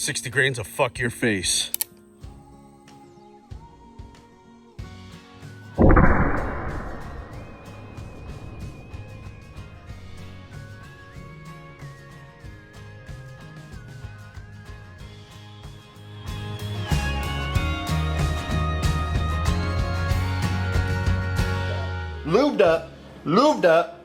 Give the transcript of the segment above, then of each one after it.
60 grains of fuck your face. Lubed up, lubed up.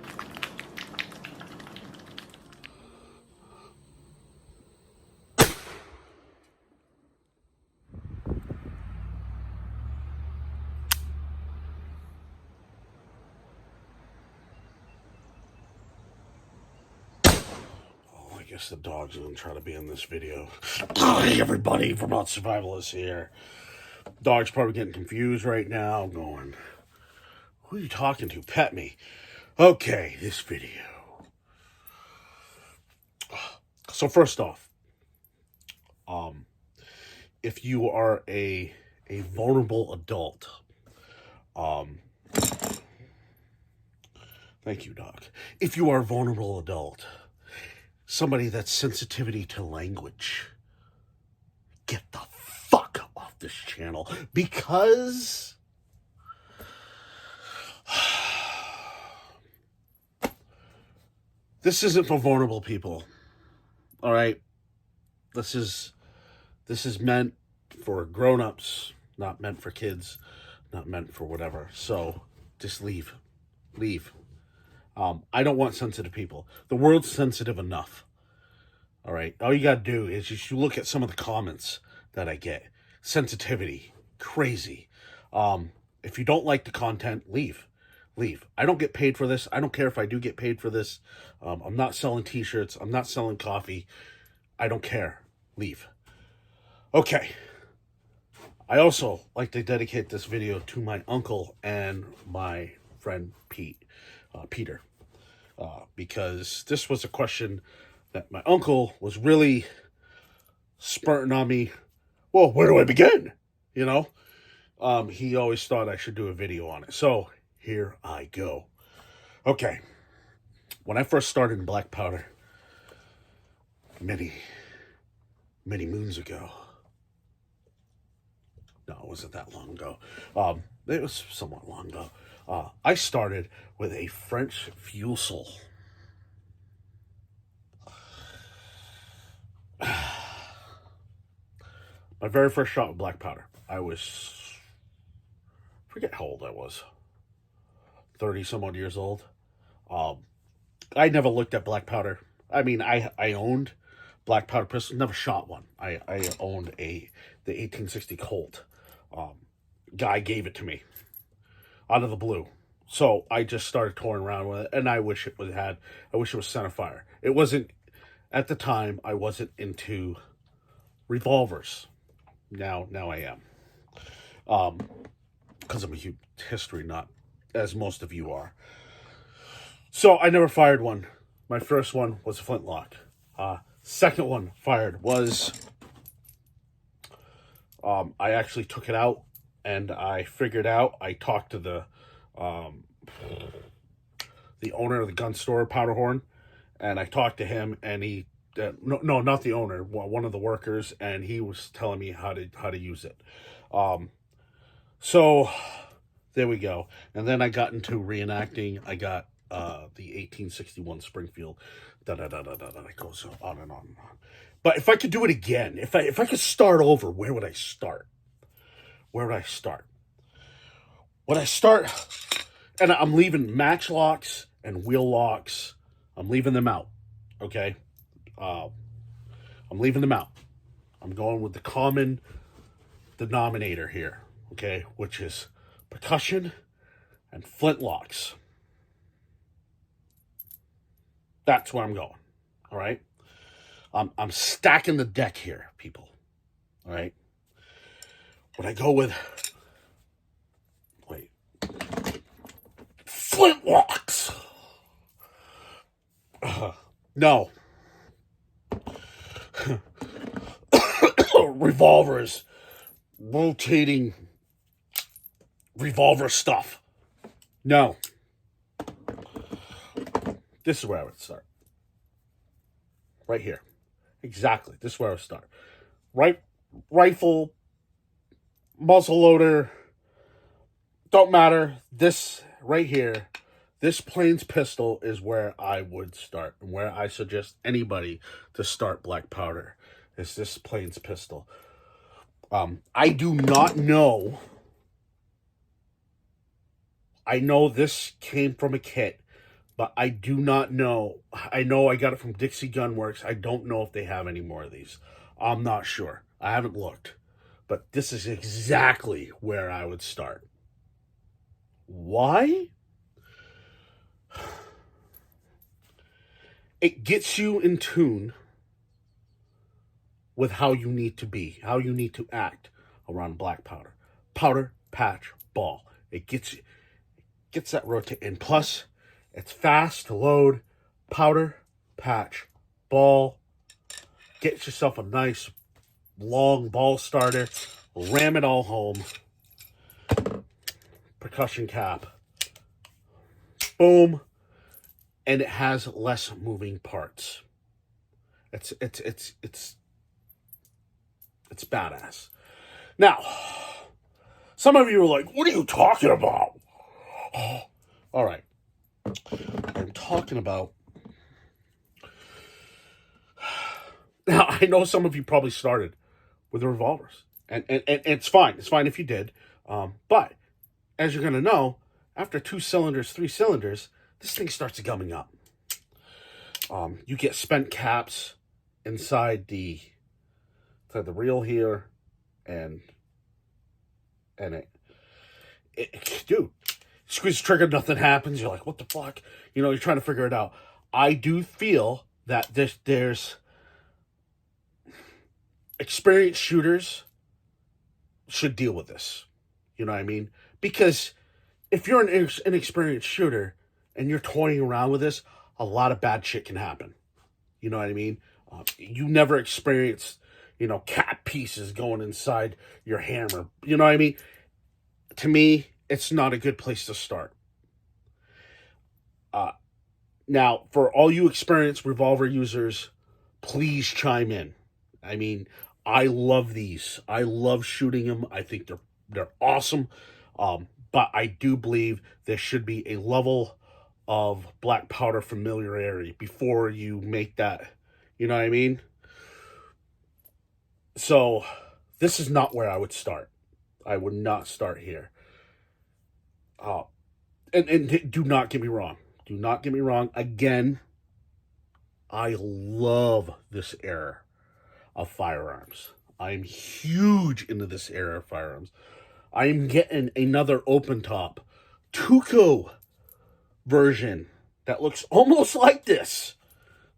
I guess the dog's gonna try to be in this video. Hey everybody, Vermont Survivalist here. Dog's probably getting confused right now, going, who are you talking to? Pet me. Okay, this video. So first off, if you are a vulnerable adult, thank you, Doc. If you are a vulnerable adult, somebody that's sensitivity to language, get the fuck off this channel, because this isn't for vulnerable people. All right, this is meant for grown-ups, not meant for kids, not meant for whatever. So just leave. I don't want sensitive people. The world's sensitive enough. All right, all you gotta do is just you look at some of the comments that I get. Sensitivity, crazy. If you don't like the content, leave. I don't get paid for this. I don't care if I do get paid for this. I'm not selling t-shirts. I'm not selling coffee. I don't care. Leave. Okay. I also like to dedicate this video to my uncle and my friend Peter, because this was a question that my uncle was really spurting on me. Well, where do I begin? You know, he always thought I should do a video on it. So here I go. Okay. When I first started in Blackpowder, many moons ago. No, it wasn't that long ago. It was somewhat long ago. I started with a French fusil. My very first shot with Blackpowder, I forget how old I was, 30 some odd years old. I never looked at Blackpowder. I mean, I owned Blackpowder pistols, never shot one. I owned the 1860 Colt. Guy gave it to me out of the blue. So I just started toying around with it, and I wish it was centerfire. It wasn't, at the time, I wasn't into revolvers. Now I am. Because I'm a huge history nut, as most of you are. So I never fired one. My first one was a flintlock. Second one fired was, I actually took it out, and I figured out, I talked to the owner of the gun store, Powderhorn, and I talked to him, and he, no, not the owner, one of the workers, and he was telling me how to use it. So there we go. And then I got into reenacting. I got the 1861 Springfield. It goes on and on and on. But if I could do it again, if I could start over, where would I start? Would I start? And I'm leaving matchlocks and wheel locks. I'm leaving them out. Okay? I'm leaving them out. I'm going with the common denominator here. Okay? Which is percussion and flintlocks. That's where I'm going. All right? I'm stacking the deck here, people. All right? When I go with, flintlocks. No. Revolvers. Rotating revolver stuff. No. This is where I would start. Right here. Exactly. This is where I would start. rifle, muzzle loader, don't matter. This right here, this plains pistol is where I would start, and where I suggest anybody to start black powder is this plains pistol. I do not know. I know this came from a kit, but I do not know. I know I got it from Dixie Gun Works. I don't know if they have any more of these. I'm not sure. I haven't looked. But this is exactly where I would start. Why? It gets you in tune with how you need to be, how you need to act around black powder. Powder, patch, ball. It gets that rotate. And plus, it's fast to load. Powder, patch, ball. Get yourself a nice long ball starter. Ram it all home. Percussion cap. Boom. And it has less moving parts. It's badass. Now, some of you are like, what are you talking about? All right. I'm talking about... Now, I know some of you probably started with the revolvers. And it's fine. It's fine if you did. But, as you're going to know, after 2 cylinders, 3 cylinders, this thing starts gumming up. You get spent caps inside the reel here, and dude, squeeze the trigger, nothing happens. You're like, what the fuck? You know, you're trying to figure it out. I do feel that there's experienced shooters should deal with this. You know what I mean? Because if you're an inexperienced shooter and you're toying around with this, a lot of bad shit can happen. You know what I mean? You never experienced, cat pieces going inside your hammer. You know what I mean? To me, it's not a good place to start. Now, for all you experienced revolver users, please chime in. I mean, I love these. I love shooting them. I think they're awesome. But I do believe there should be a level of black powder familiarity before you make that. You know what I mean? So, this is not where I would start. I would not start here. And do not get me wrong. Do not get me wrong. Again, I love this era of firearms. I'm huge into this era of firearms. I am getting another open top Tuco version that looks almost like this.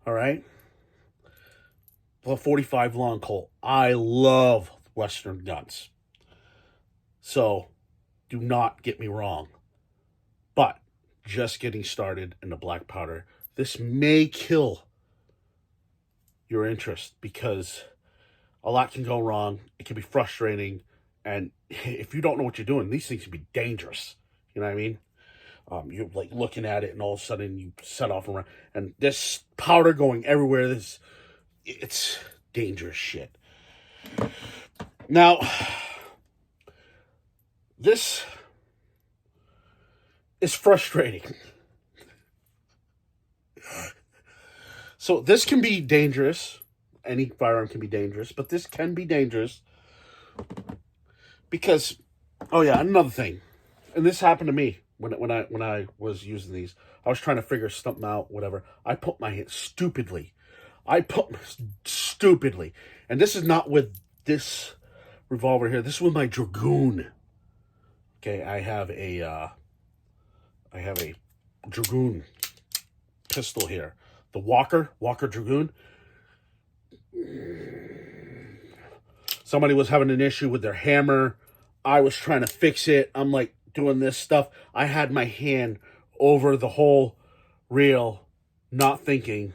All right? The 45 long Colt. I love Western guns. So, do not get me wrong. But, just getting started in the black powder, this may kill your interest because a lot can go wrong. It can be frustrating. And if you don't know what you're doing, these things can be dangerous. You know what I mean? You're like looking at it and all of a sudden you set off around. And this powder going everywhere, it's dangerous shit. Now, this is frustrating. So this can be dangerous. Any firearm can be dangerous, but this can be dangerous because, oh yeah, another thing, and this happened to me when I was using these. I was trying to figure something out, whatever. I put my hand stupidly, and this is not with this revolver here. This is with my Dragoon. Okay, I have a Dragoon pistol here. The Walker Dragoon. Somebody was having an issue with their hammer. I was trying to fix it. I'm like doing this stuff. I had my hand over the whole reel, not thinking.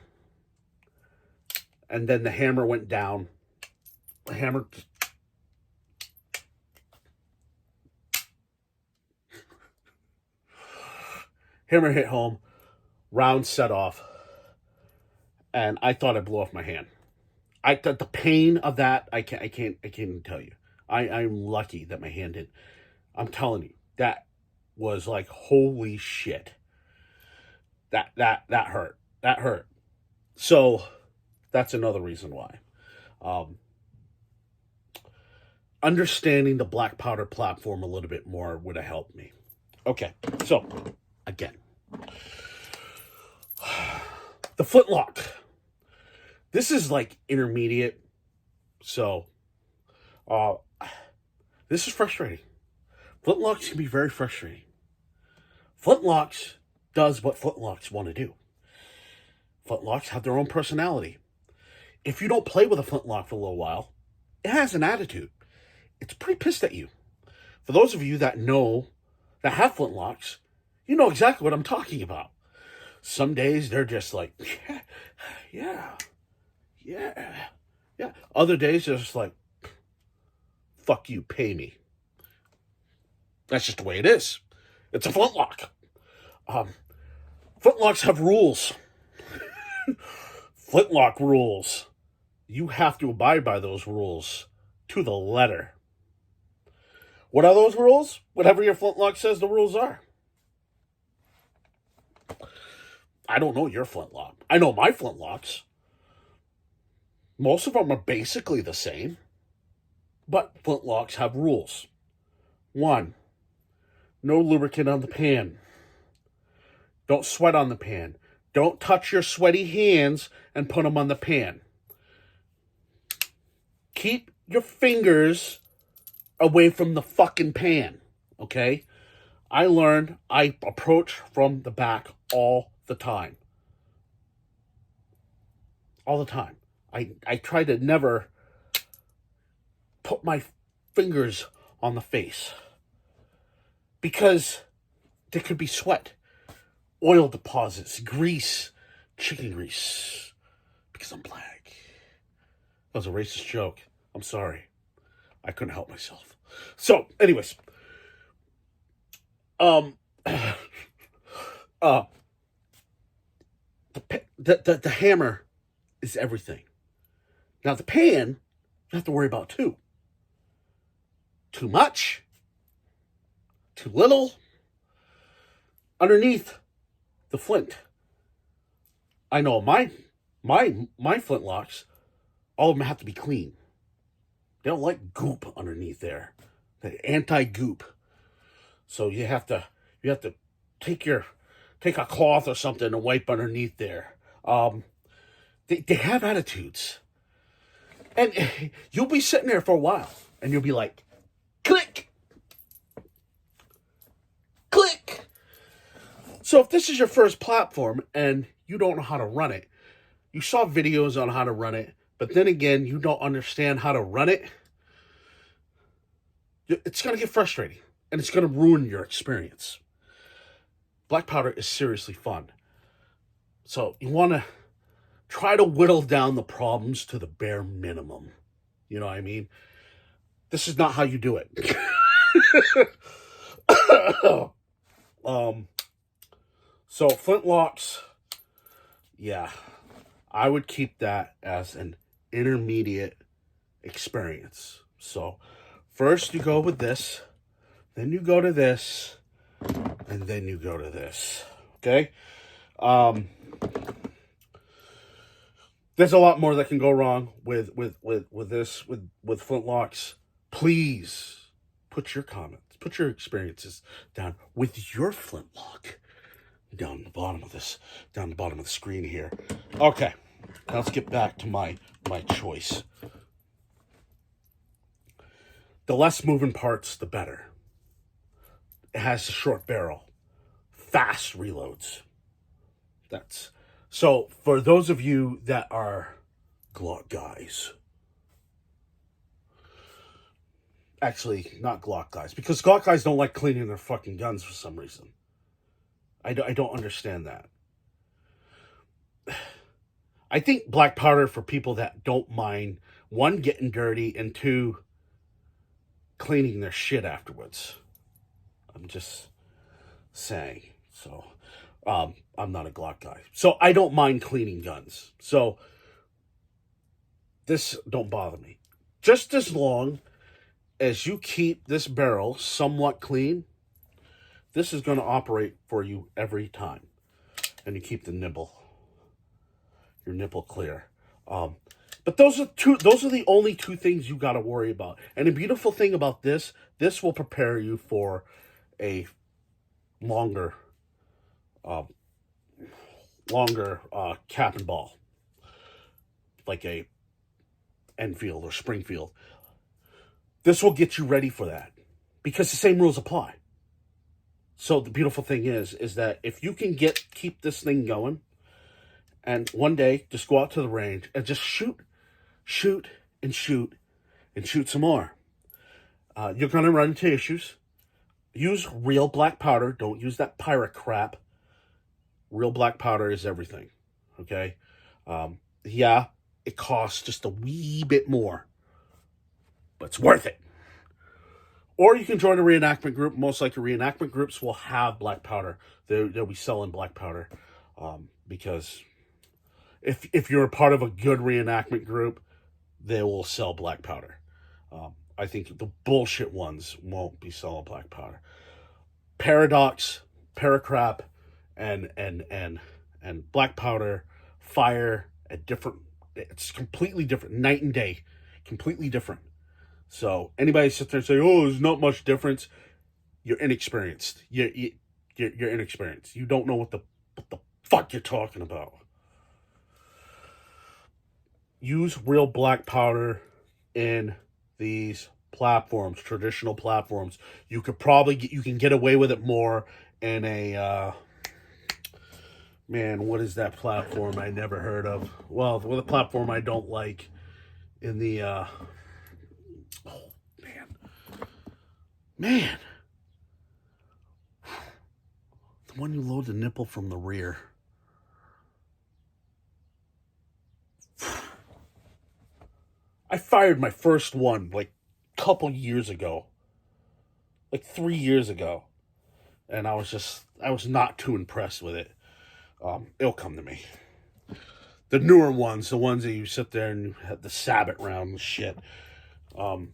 And then the hammer went down. The hammer... Hammer hit home. Round set off. And I thought I blew off my hand. the pain of that, I can't even tell you. I'm lucky that my hand didn't. I'm telling you, that was like, holy shit. That hurt. That hurt. So that's another reason why. Um, Understanding the Blackpowder platform a little bit more would have helped me. Okay, so again, the flintlock. This is like intermediate, so uh, this is frustrating. Flintlocks can be very frustrating. Flintlocks does what flintlocks want to do. Flintlocks have their own personality. If you don't play with a flintlock for a little while, it has an attitude. It's pretty pissed at you. For those of you that have flintlocks, you know exactly what I'm talking about. Some days they're just like, yeah. Other days they're just like, fuck you, pay me. That's just the way it is. It's a flintlock. Flintlocks have rules. Flintlock rules. You have to abide by those rules to the letter. What are those rules? Whatever your flintlock says the rules are. I don't know your flintlock. I know my flintlocks. Most of them are basically the same. But flintlocks have rules. 1, no lubricant on the pan. Don't sweat on the pan. Don't touch your sweaty hands and put them on the pan. Keep your fingers away from the fucking pan, okay? I learned I approach from the back all the time. All the time. I try to never put my fingers on the face because there could be sweat, oil deposits, grease, chicken grease, because I'm black. That was a racist joke. I'm sorry. I couldn't help myself. So, anyways, the hammer is everything. Now the pan, you have to worry about too. Too much, too little. Underneath the flint, I know my flintlocks, all of them have to be clean. They don't like goop underneath there. The anti-goop. So you have to take a cloth or something and wipe underneath there. They have attitudes. And you'll be sitting there for a while and you'll be like, click, click. So if this is your first platform and you don't know how to run it, you saw videos on how to run it, but then again, you don't understand how to run it, it's going to get frustrating and it's going to ruin your experience. Blackpowder is seriously fun. So you want to try to whittle down the problems to the bare minimum. You know what I mean? This is not how you do it. So flintlocks, yeah, I would keep that as an intermediate experience. So first you go with this, then you go to this, and then you go to this. Okay? There's a lot more that can go wrong with flintlocks. Please put your comments, put your experiences down with your flintlock down the bottom of the screen here. Okay, now let's get back to my choice. The less moving parts, the better. It has a short barrel, fast reloads. So for those of you that are Glock guys, actually not Glock guys, because Glock guys don't like cleaning their fucking guns for some reason. I don't understand that. I think Blackpowder for people that don't mind, 1, getting dirty, and 2, cleaning their shit afterwards. I'm just saying. So, I'm not a Glock guy. So I don't mind cleaning guns. So this don't bother me. Just as long as you keep this barrel somewhat clean, this is going to operate for you every time. And you keep your nipple clear. But those are the only two things you got to worry about. And the beautiful thing about this will prepare you for a longer cap and ball, like a Enfield or Springfield. This will get you ready for that because the same rules apply. So the beautiful thing is that if you can keep this thing going, and one day just go out to the range and just shoot some more. You're gonna run into issues. Use real black powder. Don't use that pirate crap. Real black powder is everything. Okay? Yeah, it costs just a wee bit more, but it's worth it. Or you can join a reenactment group. Most likely reenactment groups will have black powder. They'll be selling black powder. Because if you're a part of a good reenactment group, they will sell black powder. I think the bullshit ones won't be selling black powder. Paradox, Paracrap, and black powder, fire at different. It's completely different, night and day, completely different. So anybody sit there and say, "Oh, there's not much difference," you're inexperienced. You're inexperienced. You don't know what the fuck you're talking about. Use real black powder in these platforms, traditional platforms. You can get away with it more in a man, what is that platform I never heard of? Well, with a platform I don't like in the oh man. The one you load the nipple from the rear. I fired my first one like a couple years ago. Like 3 years ago. And I was not too impressed with it. It'll come to me. The newer ones, the ones that you sit there and you have the sabot round and shit. Fuck,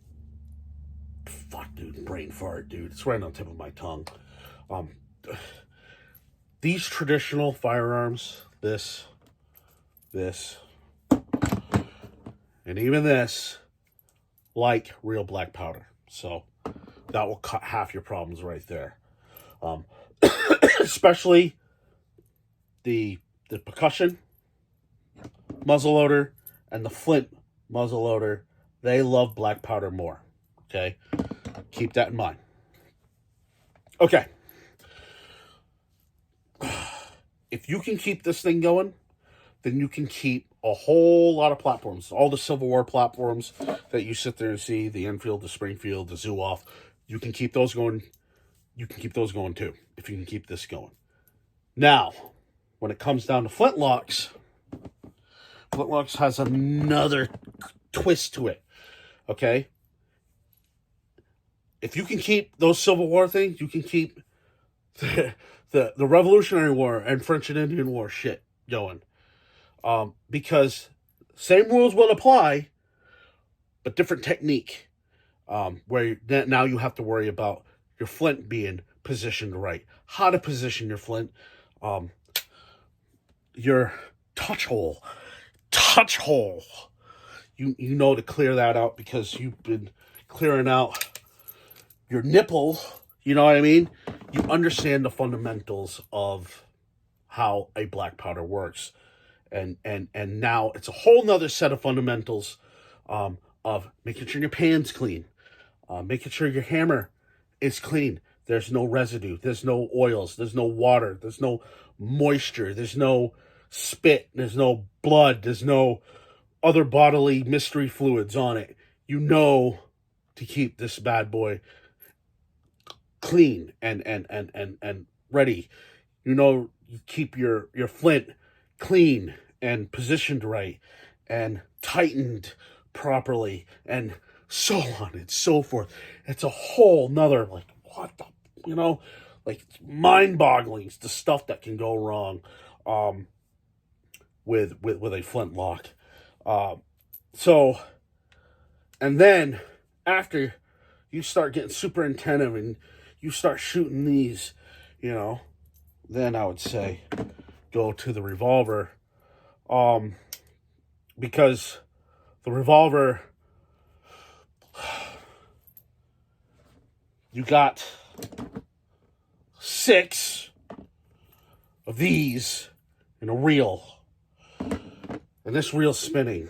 dude, brain fart, dude. It's right on the tip of my tongue. These traditional firearms, this, and even this, like real black powder. So that will cut half your problems right there. Especially the percussion muzzleloader and the flint muzzleloader. They love black powder more. Okay? Keep that in mind. Okay. If you can keep this thing going, then you can keep a whole lot of platforms. All the Civil War platforms that you sit there and see, the Enfield, the Springfield, the Zooff, you can keep those going. You can keep those going too, if you can keep this going. Now, when it comes down to flintlocks has another twist to it. Okay? If you can keep those Civil War things, you can keep the Revolutionary War and French and Indian War shit going. Because same rules will apply, but different technique. Where now you have to worry about your flint being positioned right, how to position your flint, your touch hole. You know to clear that out because you've been clearing out your nipple. You know what I mean? You understand the fundamentals of how a black powder works. And now it's a whole nother set of fundamentals of making sure your pan's clean, making sure your hammer is clean. There's no residue, there's no oils, there's no water, there's no moisture, there's no spit, there's no blood, there's no other bodily mystery fluids on it. You know to keep this bad boy clean and ready. You know, you keep your flint clean and positioned right and tightened properly and so on and so forth. It's a whole nother, like, what the, like, it's mind-boggling. It's the stuff that can go wrong with a flintlock. So, and then after you start getting super attentive and you start shooting these, you know, then I would say go to the revolver. Because the revolver, you got 6 of these in a reel. And this reel's spinning.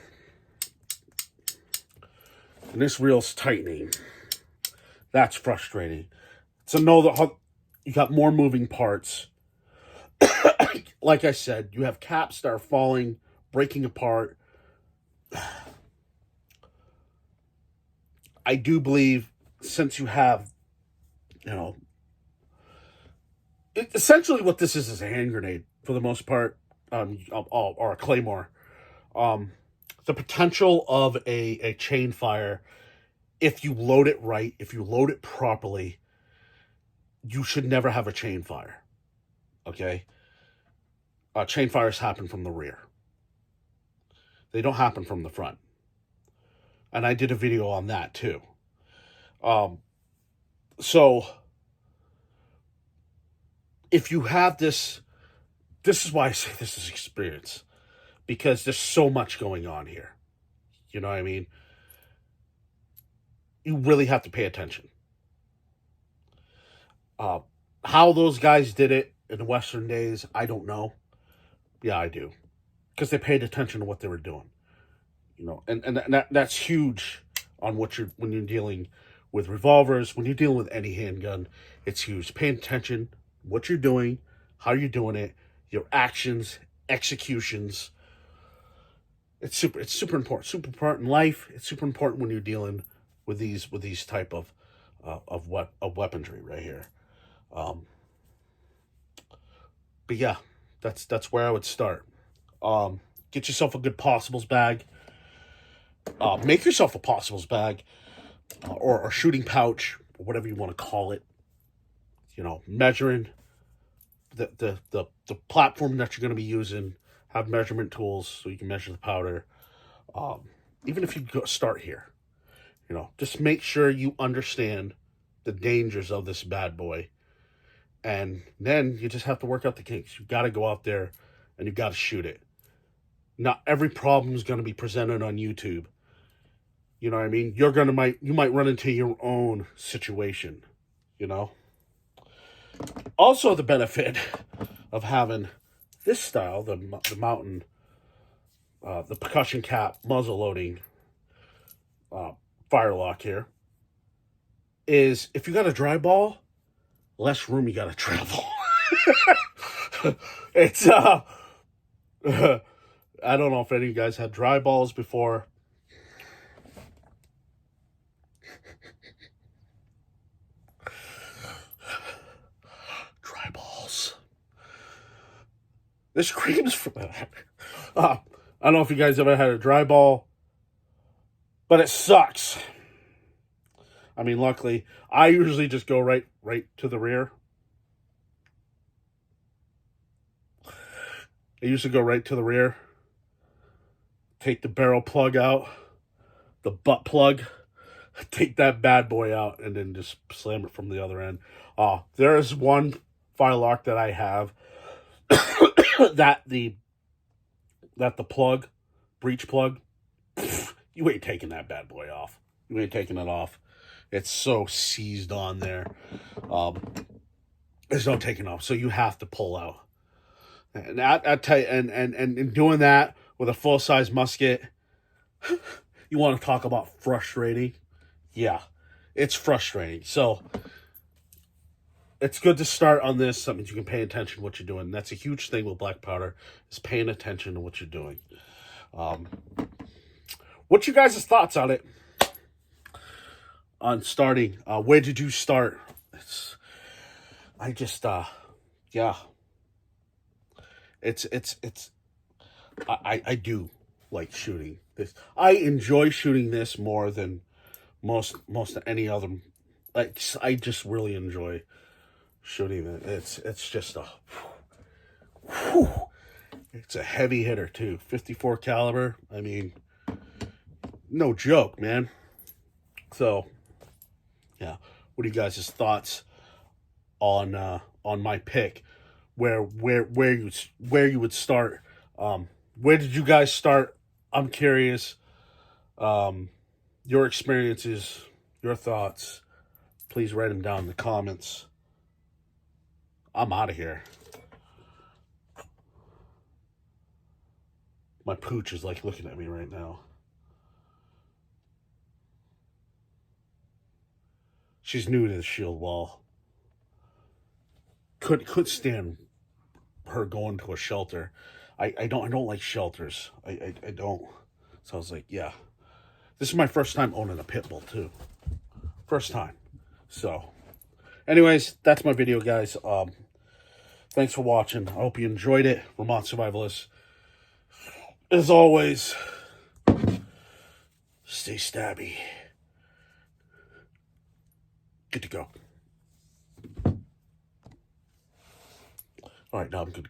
And this reel's tightening. That's frustrating. So know that you got more moving parts. Like I said, you have caps that are falling, breaking apart. I do believe since you have, you know, essentially what this is a hand grenade for the most part, or a claymore. The potential of a chain fire, if you load it right, if you load it properly, you should never have a chain fire. Okay? Chain fires happen from the rear. They don't happen from the front. And I did a video on that too. So if you have this is why I say this is experience. Because there's so much going on here. You know what I mean? You really have to pay attention. How those guys did it in the Western days, I don't know. Yeah, I do. Because they paid attention to what they were doing. You know, and that's huge on when you're dealing with revolvers, when you're dealing with any handgun, it's huge. Paying attention, what you're doing, how you're doing it, your actions, executions. It's super important. Super important in life. It's super important when you're dealing with these type of weaponry right here. But yeah, that's where I would start. Get yourself a good possibles bag. Make yourself a possibles bag, or a shooting pouch, or whatever you want to call it. You know, measuring the platform that you're going to be using. Have measurement tools so you can measure the powder. Even if you start here, you know, just make sure you understand the dangers of this bad boy. And then you just have to work out the kinks. You've got to go out there and you've got to shoot it. Not every problem is going to be presented on YouTube. You know what I mean? You might run into your own situation, you know? Also, the benefit of having this style, the mountain, the percussion cap muzzle loading firelock here, is if you got a dry ball, less room you got to travel. It's I don't know if any of you guys had dry balls before. Dry balls. This screams for that. I don't know if you guys ever had a dry ball, but it sucks. I mean, luckily, I usually just go right to the rear. I usually go right to the rear. Take the barrel plug out, the butt plug, take that bad boy out, and then just slam it from the other end. There is one firelock that I have that the plug, breech plug, you ain't taking that bad boy off. You ain't taking it off. It's so seized on there. There's no taking off, so you have to pull out. And I tell you, and doing that with a full size musket, you want to talk about frustrating? Yeah, it's frustrating. So it's good to start on this. Something you can pay attention to what you're doing. That's a huge thing with Blackpowder, is paying attention to what you're doing. What's your guys' thoughts on it? On starting? Where did you start? Yeah. I do like shooting this. I enjoy shooting this more than most of any other. Like, I just really enjoy shooting it. It's just it's a heavy hitter too. 54 caliber. I mean, no joke, man. So, yeah. What are you guys' thoughts on my pick? Where you would start? Where did you guys start? I'm curious. Your experiences, your thoughts. Please write them down in the comments. I'm out of here. My pooch is like looking at me right now. She's new to the shield wall. Could stand her going to a shelter. I don't like shelters. I don't. So I was like, yeah. This is my first time owning a pit bull too. First time. So, anyways, that's my video, guys. Thanks for watching. I hope you enjoyed it. Vermont Survivalist. As always, stay stabby. Good to go. All right, now I'm good to go.